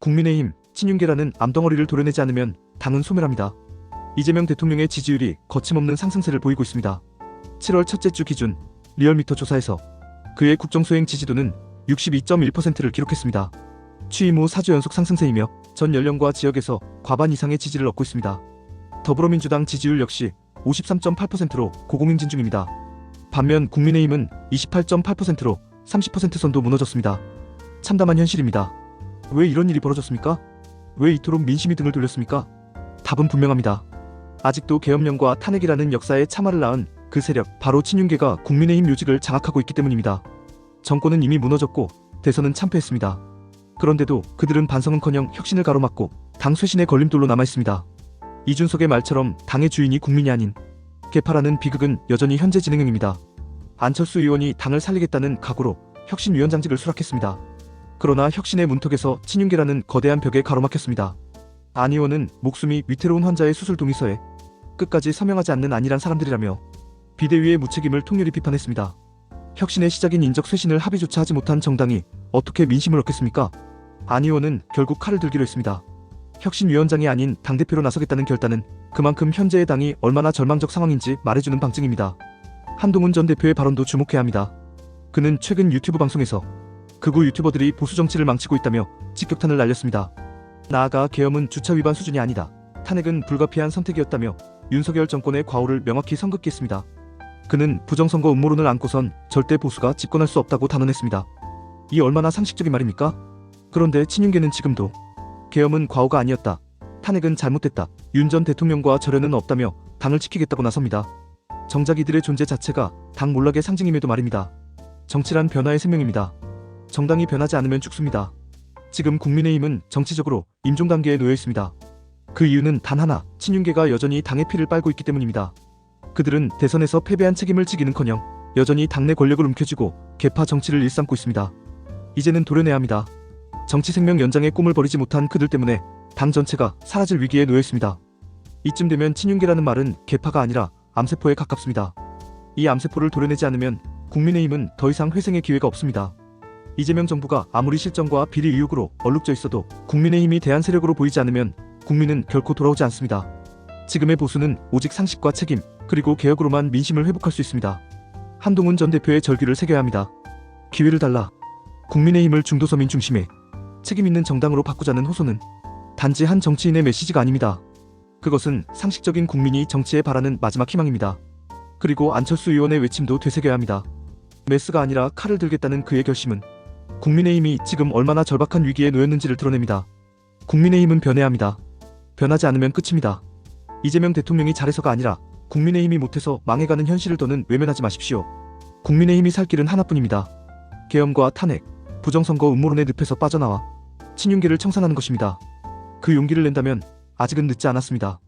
국민의힘, 친윤계라는 암덩어리를 도려내지 않으면 당은 소멸합니다. 이재명 대통령의 지지율이 거침없는 상승세를 보이고 있습니다. 7월 첫째 주 기준 리얼미터 조사에서 그의 국정수행 지지도는 62.1%를 기록했습니다. 취임 후 4주 연속 상승세이며 전 연령과 지역에서 과반 이상의 지지를 얻고 있습니다. 더불어민주당 지지율 역시 53.8%로 고공행진 중입니다. 반면 국민의힘은 28.8%로 30% 선도 무너졌습니다. 참담한 현실입니다. 왜 이런 일이 벌어졌습니까? 왜 이토록 민심이 등을 돌렸습니까? 답은 분명합니다. 아직도 계엄령과 탄핵이라는 역사의 참화를 낳은 그 세력, 바로 친윤계가 국민의힘 요직을 장악하고 있기 때문입니다. 정권은 이미 무너졌고 대선은 참패했습니다. 그런데도 그들은 반성은커녕 혁신을 가로막고 당 쇄신의 걸림돌로 남아있습니다. 이준석의 말처럼 당의 주인이 국민이 아닌 개파라는 비극은 여전히 현재 진행형입니다. 안철수 의원이 당을 살리겠다는 각오로 혁신위원장직을 수락했습니다. 그러나 혁신의 문턱에서 친윤계라는 거대한 벽에 가로막혔습니다. 안 의원은 목숨이 위태로운 환자의 수술 동의서에 끝까지 서명하지 않는 안일한 사람들이라며 비대위의 무책임을 통렬히 비판했습니다. 혁신의 시작인 인적 쇄신을 합의조차 하지 못한 정당이 어떻게 민심을 얻겠습니까? 안 의원은 결국 칼을 들기로 했습니다. 혁신위원장이 아닌 당대표로 나서겠다는 결단은 그만큼 현재의 당이 얼마나 절망적 상황인지 말해주는 방증입니다. 한동훈 전 대표의 발언도 주목해야 합니다. 그는 최근 유튜브 방송에서 극우 유튜버들이 보수 정치를 망치고 있다며 직격탄을 날렸습니다. 나아가 계엄은 주차 위반 수준이 아니다. 탄핵은 불가피한 선택이었다며 윤석열 정권의 과오를 명확히 선긋기했습니다. 그는 부정선거 음모론을 안고선 절대 보수가 집권할 수 없다고 단언했습니다. 이 얼마나 상식적인 말입니까? 그런데 친윤계는 지금도 계엄은 과오가 아니었다. 탄핵은 잘못됐다. 윤 전 대통령과 절연은 없다며 당을 지키겠다고 나섭니다. 정작 이들의 존재 자체가 당 몰락의 상징임에도 말입니다. 정치란 변화의 생명입니다. 정당이 변하지 않으면 죽습니다. 지금 국민의힘은 정치적으로 임종 단계에 놓여 있습니다. 그 이유는 단 하나, 친윤계가 여전히 당의 피를 빨고 있기 때문입니다. 그들은 대선에서 패배한 책임을 지기는커녕 여전히 당내 권력을 움켜쥐고 개파 정치를 일삼고 있습니다. 이제는 도려내야 합니다. 정치 생명 연장의 꿈을 버리지 못한 그들 때문에 당 전체가 사라질 위기에 놓여 있습니다. 이쯤 되면 친윤계라는 말은 개파가 아니라 암세포에 가깝습니다. 이 암세포를 도려내지 않으면 국민의힘은 더 이상 회생의 기회가 없습니다. 이재명 정부가 아무리 실정과 비리 의혹으로 얼룩져 있어도 국민의힘이 대안 세력으로 보이지 않으면 국민은 결코 돌아오지 않습니다. 지금의 보수는 오직 상식과 책임, 그리고 개혁으로만 민심을 회복할 수 있습니다. 한동훈 전 대표의 절규를 새겨야 합니다. 기회를 달라. 국민의힘을 중도서민 중심의 책임있는 정당으로 바꾸자는 호소는 단지 한 정치인의 메시지가 아닙니다. 그것은 상식적인 국민이 정치에 바라는 마지막 희망입니다. 그리고 안철수 의원의 외침도 되새겨야 합니다. 메스가 아니라 칼을 들겠다는 그의 결심은 국민의힘이 지금 얼마나 절박한 위기에 놓였는지를 드러냅니다. 국민의힘은 변해야 합니다. 변하지 않으면 끝입니다. 이재명 대통령이 잘해서가 아니라 국민의힘이 못해서 망해가는 현실을 더는 외면하지 마십시오. 국민의힘이 살 길은 하나뿐입니다. 계엄과 탄핵, 부정선거 음모론의 늪에서 빠져나와 친윤계를 청산하는 것입니다. 그 용기를 낸다면 아직은 늦지 않았습니다.